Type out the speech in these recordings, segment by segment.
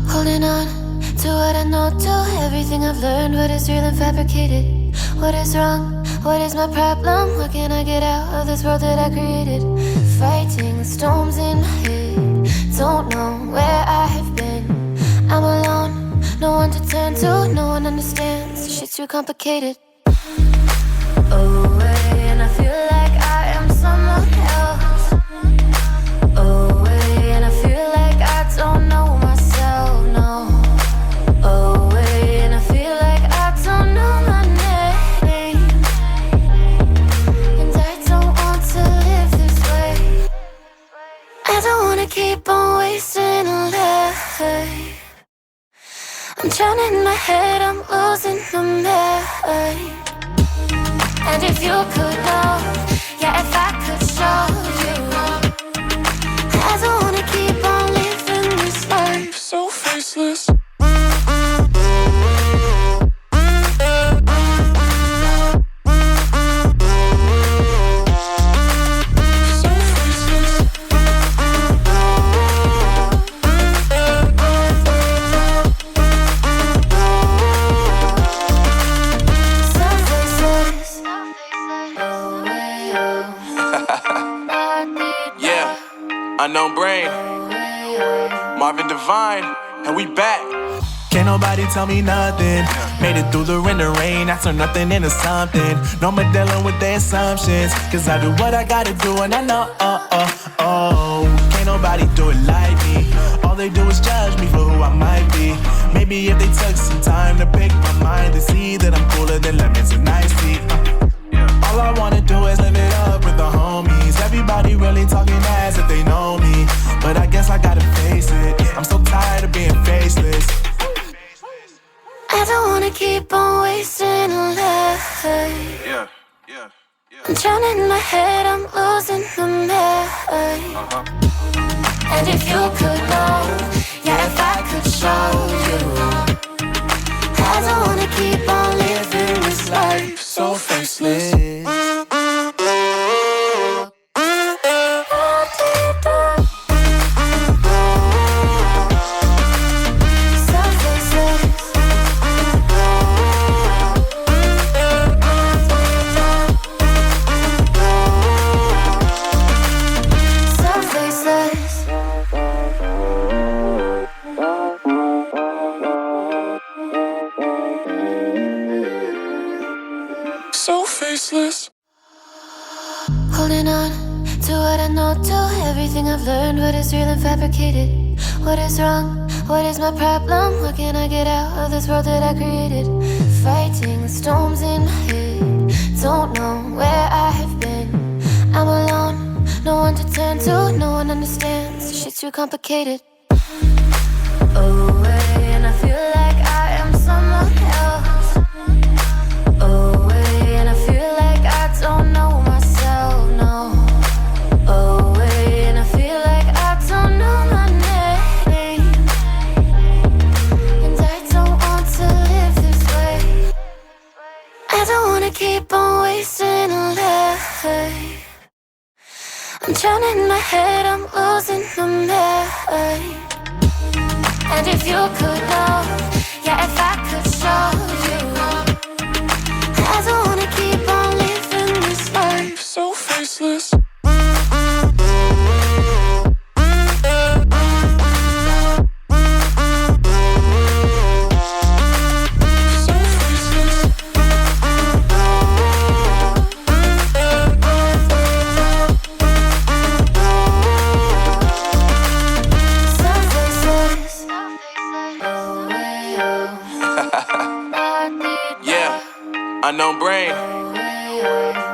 Holding on to what I know, to everything I've learned. What is real and fabricated? What is wrong? What is my problem? What can I get out of this world that I created? Fighting storms in my head. Don't know where I have been. I'm alone, no one to turn to. No one understands, shit's too complicated. Away, and I feel like I am someone else. Away, and I feel like I don't know myself, no. Away, and I feel like I don't know my name. And I don't want to live this way. I don't wanna keep on wasting a life. I'm drowning in my head, I'm losing my mind. And if you could know, yeah, if I could show you, I don't wanna keep on living this life so faceless. Unknown brain, Marvin Divine, and we back. Can't nobody tell me nothing. Made it through the wind and rain, I turned nothing into something. No more dealing with their assumptions, cause I do what I gotta do and I know, can't nobody do it like me. All they do is judge me for who I might be. Maybe if they took some time to pick my mind, to see that I'm cooler than lemons and iced tea. All I wanna do is live it up with the homies. Everybody really talking as if they know me, but I guess I gotta face it. I'm so tired of being faceless. I don't wanna keep on wasting a life. I'm drowning in my head, I'm losing my mind. And if you could know, yeah, if I could show you, I don't wanna keep on living this life so faceless. Holding on to what I know, to everything I've learned. What is real and fabricated? What is wrong? What is my problem? What can I get out of this world that I created? Fighting storms in my head. Don't know where I have been. I'm alone, no one to turn to. No one understands, shit's too complicated. Away, and I feel like I am someone else. Away, and I feel like I don't know myself, no. Away, and I feel like I don't know my name. And I don't want to live this way. I don't wanna keep on wasting a life. I'm drowning in my head, I'm losing my mind. And if you could know, yeah, if I could show you, I don't wanna keep on living this life so faceless. Unknown brain,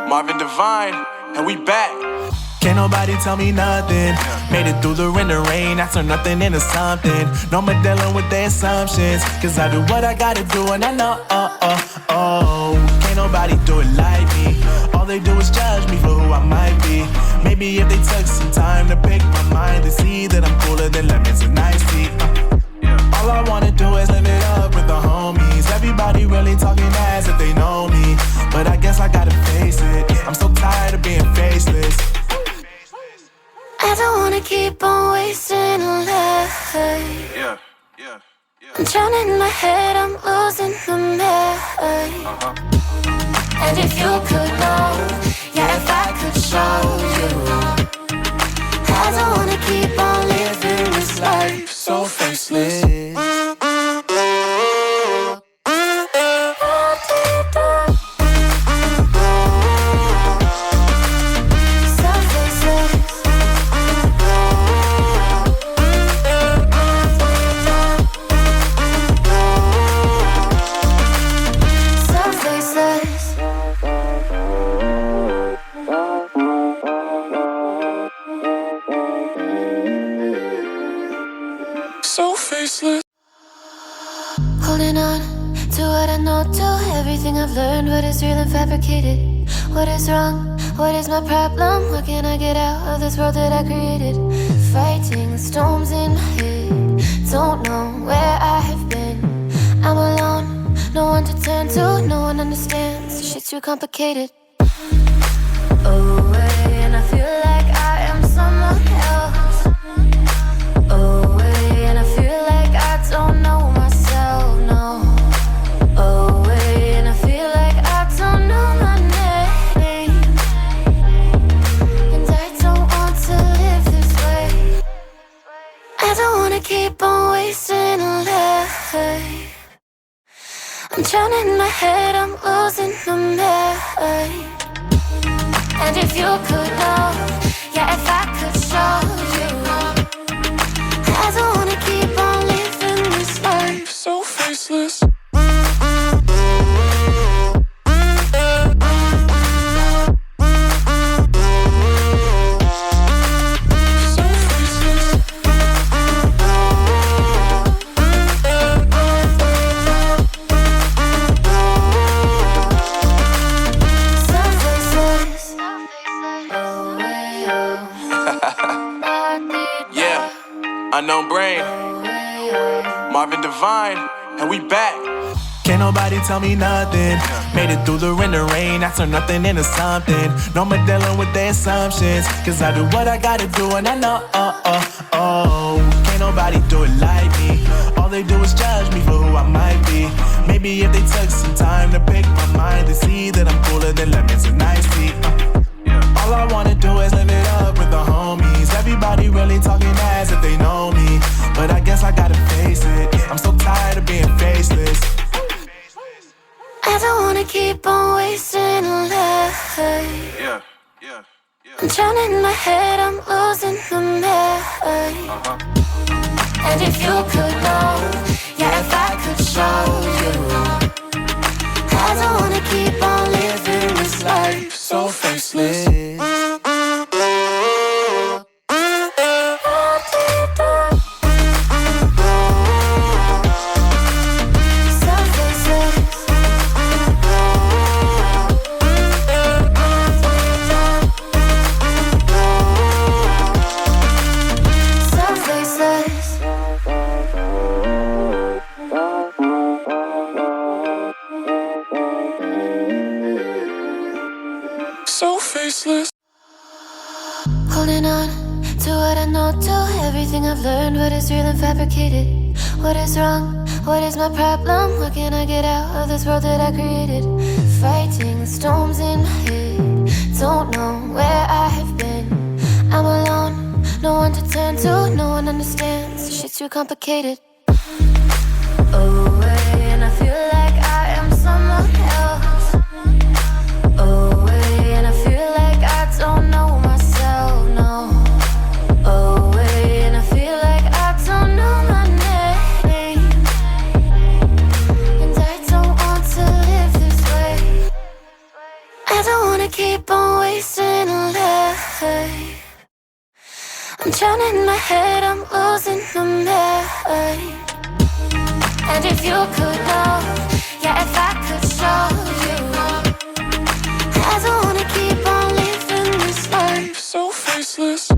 Marvin Divine, and we back. Can't nobody tell me nothing. Made it through the wind and rain, I turned nothing into something. No more dealing with their assumptions, cause I do what I gotta do and I know, can't nobody do it like me. All they do is judge me for who I might be. Maybe if they took some time to pick my mind, to see that I'm cooler than lemons and iced tea. All I wanna do is live it up with the homies. Everybody really talking as if they know me, but I guess I gotta face it. I'm so tired of being faceless. I don't wanna keep on wasting a life. I'm drowning in my head, I'm losing my mind. And if you could know, yeah, if I could show you, I don't wanna keep on living this life so faceless. Holding on to what I know, to everything I've learned. What is real and fabricated? What is wrong? What is my problem? How can I get out of this world that I created? Fighting the storms in my head. Don't know where I have been. I'm alone, no one to turn to. No one understands, shit's too complicated. Away, and I feel like I am someone else. Away, and I feel like I don't know myself, no. Away, and I feel like I don't know my name. And I don't want to live this way. I don't wanna keep on wasting a life. I'm drowning in my head, I'm losing my mind. And if you could know, yeah, if I could show you, I don't wanna keep on living this life so faceless. Unknown Brain, Marvin Divine, and we back. Can't nobody tell me nothing. Made it through the rain, I turn nothing into something. No more dealing with their assumptions, cause I do what I gotta do and I know, can't nobody do it like me. All they do is judge me for who I might be. Maybe if they took some time to pick my mind, they see that I'm cooler than lemons and iced tea. All I wanna do is live it up with the homies. Everybody really talking as if they know me, but I guess I gotta face it. I'm so tired of being faceless. I don't wanna keep on wasting a life. I'm drowning in my head, I'm losing my mind. And if you could know, yeah, if I could show you, I don't wanna keep on living this life so faceless. Holding on to what I know, to everything I've learned. What is real and fabricated? What is wrong? What is my problem? How can I get out of this world that I created? Fighting the storms in my head. Don't know where I have been. I'm alone, no one to turn to. No one understands, shit's too complicated. Away, and I feel like I am someone else. Away, and I feel like I don't know myself, no. Away, and I feel like I don't know my name. And I don't want to live this way. I don't wanna keep on wasting a life. I'm drowning in my head, I'm losing my mind. And if you could know, yeah, if I could show you, I don't wanna keep on living this life so faceless. So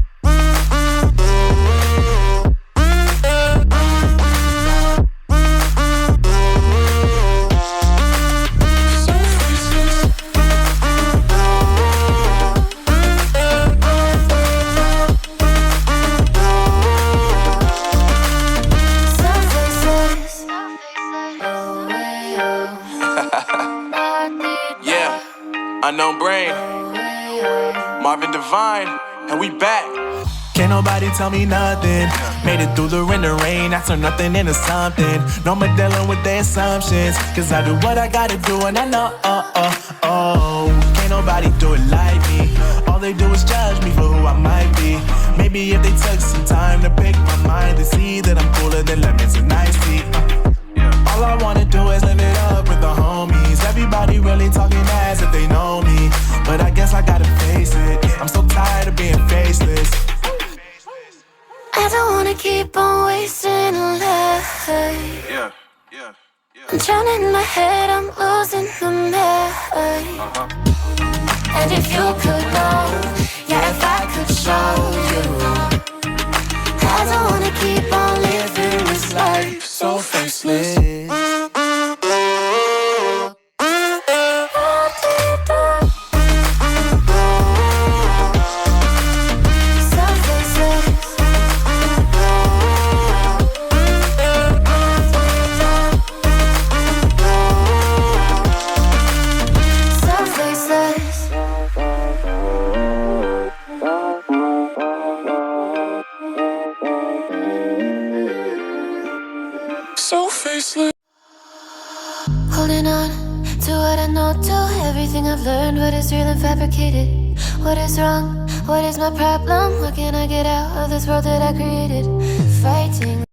faceless. Marvin Divine, and we back. Can't nobody tell me nothing. Made it through the rain and rain, I turn nothing into something. No more dealing with their assumptions, cause I do what I gotta do and I know, can't nobody do it like me. All they do is judge me for who I might be. Maybe if they took some time to pick my mind, they see that I'm cooler than lemons and iced tea. All I wanna do is live it up with the homies. Everybody really talking as if they know me, but I guess I gotta face it. I'm so tired of being faceless. I don't wanna keep on wasting a life. I'm drowning in my head, I'm losing the mind. And if you could know, yeah, if I could show you, I don't wanna keep on living this life so faceless. So faceless. Holding on to what I know, to everything I've learned, what is real and fabricated. What is wrong? What is my problem? What can I get out of this world that I created? Fighting